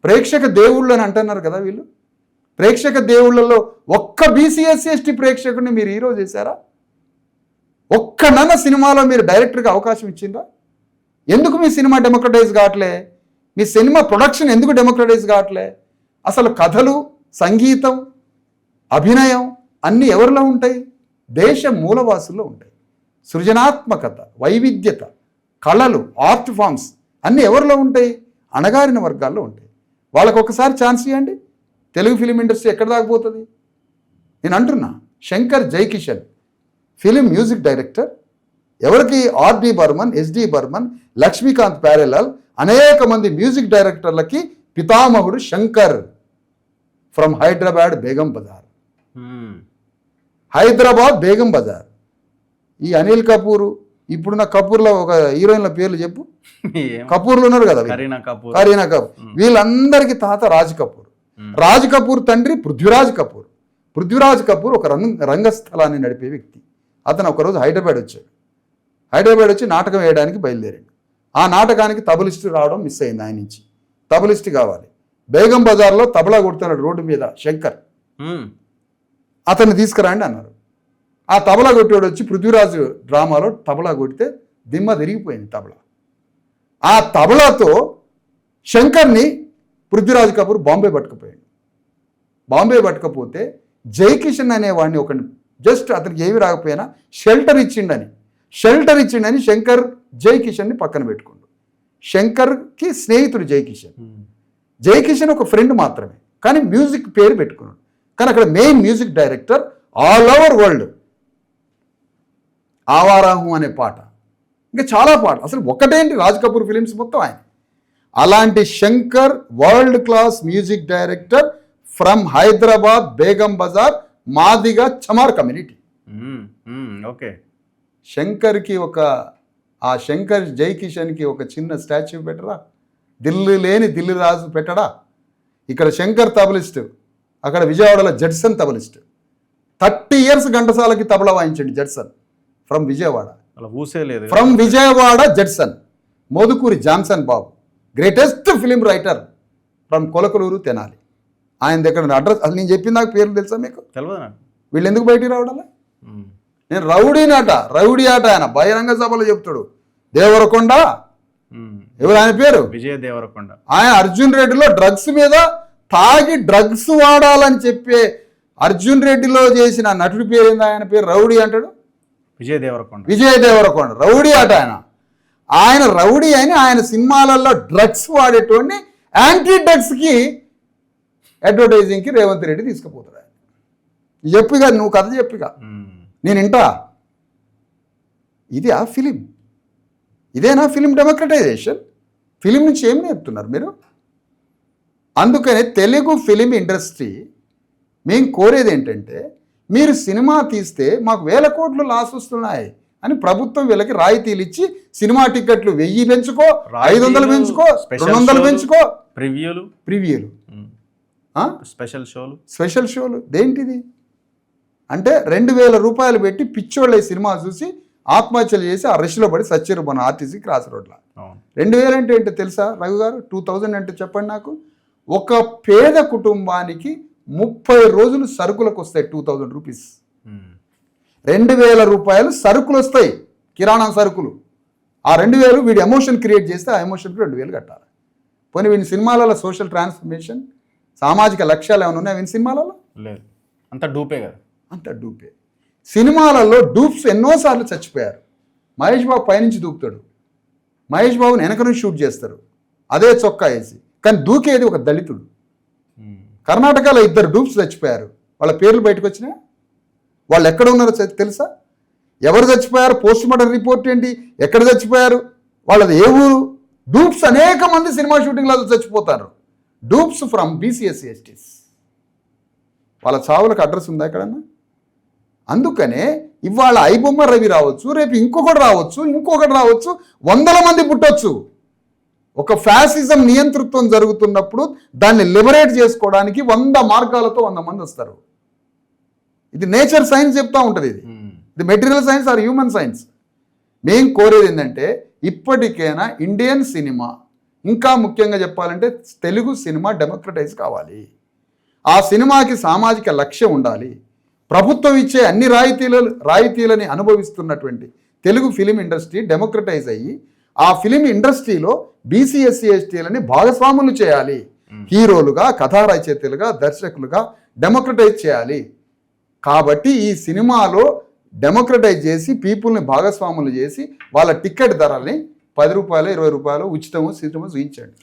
ప్రేక్షక దేవుళ్ళు అని అంటున్నారు కదా వీళ్ళు. ప్రేక్షక దేవుళ్ళలో ఒక్క బీసీ ఎస్సీ ఎస్టీ ప్రేక్షకుడిని మీరు హీరో చేశారా? ఒక్కనన్న సినిమాలో మీరు డైరెక్టర్గా అవకాశం ఇచ్చిందా? ఎందుకు మీ సినిమా డెమోక్రటైజ్ కావట్లే? మీ సినిమా ప్రొడక్షన్ ఎందుకు డెమోక్రటైజ్ కావట్లే? అసలు కథలు, సంగీతం, అభినయం అన్నీ ఎవరిలో ఉంటాయి? దేశ మూలవాసుల్లో ఉంటాయి. సృజనాత్మకత, వైవిధ్యత, కళలు, ఆర్ట్ ఫామ్స్ అన్నీ ఎవరిలో ఉంటాయి? అణగారిన వర్గాల్లో ఉంటాయి. వాళ్ళకు ఒకసారి ఛాన్స్ ఇవ్వండి. తెలుగు ఫిలిం ఇండస్ట్రీ ఎక్కడ దాకపోతుంది? నేను అంటున్నా, Shankar Jaikishan film music director. ఎవరికి? ఆర్డి బర్మన్, ఎస్డి బర్మన్, లక్ష్మీకాంత్ ప్యారెలాల్, అనేక మంది మ్యూజిక్ డైరెక్టర్లకి పితామహుడు శంకర్. ఫ్రమ్ హైదరాబాద్ బేగం బజార్. హైదరాబాద్ బేగం బజార్. ఈ అనిల్ కపూర్, ఇప్పుడున్న కపూర్లో ఒక హీరోయిన్ల పేర్లు చెప్పు. కపూర్లు ఉన్నారు కదా, కరీనా కపూర్. వీళ్ళందరికీ తాత రాజ్ కపూర్. రాజ్ కపూర్ తండ్రి పృథ్వీరాజ్ కపూర్. పృథ్వీరాజ్ కపూర్ ఒక రంగస్థలాన్ని నడిపే వ్యక్తి. అతను ఒకరోజు హైదరాబాద్ వచ్చాడు. హైదరాబాద్ వచ్చి నాటకం వేయడానికి బయలుదేరాడు. ఆ నాటకానికి తబలిస్ట్ రావడం మిస్ అయింది. ఆయన నుంచి తబలిస్ట్ కావాలి. బేగం బజార్లో తబలా కొడుతున్నాడు రోడ్డు మీద శంకర్. అతన్ని తీసుకురండి అన్నారు. ఆ తబలా కొట్టేవాడు వచ్చి పృథ్వీరాజు డ్రామాలో తబలా కొడితే దిమ్మ తిరిగిపోయింది తబలా. ఆ తబలాతో శంకర్ని పృథ్వీరాజ్ కపూర్ బాంబే పట్టుకుపోయాడు. బాంబే పట్టుకపోతే జైకిషన్ అనేవాడిని ఒక జస్ట్ అతనికి ఏమి రాకపోయినా షెల్టర్ ఇచ్చిండని శంకర్ జైకిషన్ని పక్కన పెట్టుకుండు. శంకర్కి స్నేహితుడు జైకిషన్ ఒక ఫ్రెండ్ మాత్రమే, కానీ మ్యూజిక్ పేరు పెట్టుకున్నాడు. కానీ అక్కడ main music director all over world. ఆవారాహం అనే పాట, ఇంకా చాలా పాట, అసలు ఒకటేంటి రాజ్ కపూర్ ఫిలిమ్స్ మొత్తం ఆయన. అలాంటి Shankar world class music director from Hyderabad Begum Bazar, Madiga Chamar community. Okay. శంకర్కి ఆ శంకర్ జైకిషన్కి ఒక చిన్న స్టాచ్యూ పెట్టరా? దిల్లు లేని దిల్లు రాజు పెట్టడా? ఇక్కడ శంకర్ తబలిస్ట్, అక్కడ విజయవాడలో జడ్సన్ తబలిస్ట్. 30 years ఘంటసాలకి తబలా వాయించండి Judson from Vijayawada. From Vijayawada Judson. Modukuri Johnson Babu, greatest film writer from Kolakaluru Tenali. ఆయన దగ్గర అడ్రస్ అసలు నేను చెప్పిన నాకు పేర్లు తెలుసా మీకు? వీళ్ళు ఎందుకు బయటికి రావడాలి? నేను రౌడీ ఆట ఆయన బహిరంగ సభలో చెప్తాడు. దేవరకొండ, ఎవరు ఆయన పేరు? విజయ దేవరకొండ. ఆయన అర్జున్ రెడ్డిలో డ్రగ్స్ మీద తాగి డ్రగ్స్ వాడాలని చెప్పే అర్జున్ రెడ్డిలో చేసిన నటుడి పేరు ఏంది? ఆయన పేరు రౌడీ అంటాడు. విజయ దేవరకొండ రౌడీ ఆట ఆయన రౌడీ అని ఆయన సినిమాలలో డ్రగ్స్ వాడేటోడిని యాంటీ డ్రగ్స్కి అడ్వర్టైజింగ్కి రేవంత్ రెడ్డి తీసుకుపోతాడు. ఆయన చెప్పిగా, నువ్వు కథ చెప్పిగా, నేను వింటా. ఇది ఆ ఫిలిం, ఇదేనా ఫిలిం డెమోక్రటైజేషన్? ఫిలిం నుంచి ఏం నేర్పుతున్నారు మీరు? అందుకనే తెలుగు ఫిలిం ఇండస్ట్రీ మేము కోరేది ఏంటంటే, మీరు సినిమా తీస్తే మాకు 1000 కోట్లు లాస్ వస్తున్నాయి అని ప్రభుత్వం వీళ్ళకి రాయితీలు ఇచ్చి సినిమా టికెట్లు 1000 పెంచుకో, 500 పెంచుకో, 200 పెంచుకో. ప్రివ్యూలు, స్పెషల్ షోలు దేంటిది అంటే 2000 రూపాయలు పెట్టి పిచ్చోళ్ళ సినిమా చూసి ఆత్మహత్యలు చేసి ఆ రష్లో పడి సచ్చారు మన ఆర్టీసీ క్రాస్ రోడ్లో. 2000 అంటే ఏంటో తెలుసా రఘు గారు? 2000 అంటే చెప్పండి నాకు. ఒక పేద కుటుంబానికి 30 రోజులు సరుకులకు వస్తాయి 2000 రూపీస్. 2000 రూపాయలు సరుకులు వస్తాయి, కిరాణా సరుకులు. ఆ 2000 వీడి ఎమోషన్ క్రియేట్ చేస్తే ఆ ఎమోషన్కి 2000 కట్టాలి. పోనీ వీడి సినిమాలలో సోషల్ ట్రాన్స్ఫర్మేషన్, సామాజిక లక్ష్యాలు ఏమైనా ఉన్నాయి వీడి సినిమాలలో? లేదు, అంత డూపే కదా. అంత డూపే. సినిమాలలో డూప్స్ ఎన్నోసార్లు చచ్చిపోయారు. మహేష్ బాబు పైనుంచి దూకుతాడు, మహేష్ బాబుని వెనక నుంచి షూట్ చేస్తారు అదే చొక్కా వేసి, కానీ దూకేది ఒక దళితుడు. కర్ణాటకలో 2 డూప్స్ చచ్చిపోయారు. వాళ్ళ పేర్లు బయటకు వచ్చినాయి. వాళ్ళు ఎక్కడ ఉన్నారో తెలుసా? ఎవరు చచ్చిపోయారు? పోస్ట్ మార్టం రిపోర్ట్ ఏంటి? ఎక్కడ చచ్చిపోయారు? వాళ్ళది ఏ ఊరు? డూప్స్ అనేక మంది సినిమా షూటింగ్లలో చచ్చిపోతారు. Dupes from BC SC STs. వాళ్ళ చావులకు అడ్రస్ ఉందా ఎక్కడన్నా? అందుకనే ఇవాళ ఐబొమ్మ రవి రావచ్చు, రేపు ఇంకొకటి రావచ్చు, 100 మంది పుట్టొచ్చు. ఒక ఫ్యాసిజం నియంతృత్వం జరుగుతున్నప్పుడు దాన్ని లిబరేట్ చేసుకోవడానికి 100 మార్గాలతో 100 మంది వస్తారు. ఇది నేచర్ సైన్స్ చెప్తా ఉంటుంది. ఇది material science or human science. మేం కోరేది ఏంటంటే, ఇప్పటికైనా ఇండియన్ సినిమా ఇంకా ముఖ్యంగా చెప్పాలంటే తెలుగు సినిమా డెమోక్రటైజ్ కావాలి. ఆ సినిమాకి సామాజిక లక్ష్యం ఉండాలి. ప్రభుత్వం ఇచ్చే అన్ని రాయితీలని అనుభవిస్తున్నటువంటి తెలుగు ఫిలిం ఇండస్ట్రీ డెమోక్రటైజ్ అయ్యి ఆ ఫిలిం ఇండస్ట్రీలో బీసీ ఎస్సీ ఎస్టీలని భాగస్వాములు చేయాలి. హీరోలుగా, కథా రచయితలుగా, దర్శకులుగా డెమోక్రటైజ్ చేయాలి. కాబట్టి ఈ సినిమాలో డెమోక్రటైజ్ చేసి పీపుల్ని భాగస్వాములు చేసి వాళ్ళ టికెట్ ధరల్ని 10 రూపాయలు 20 రూపాయలు ఉచితము చూపించండి.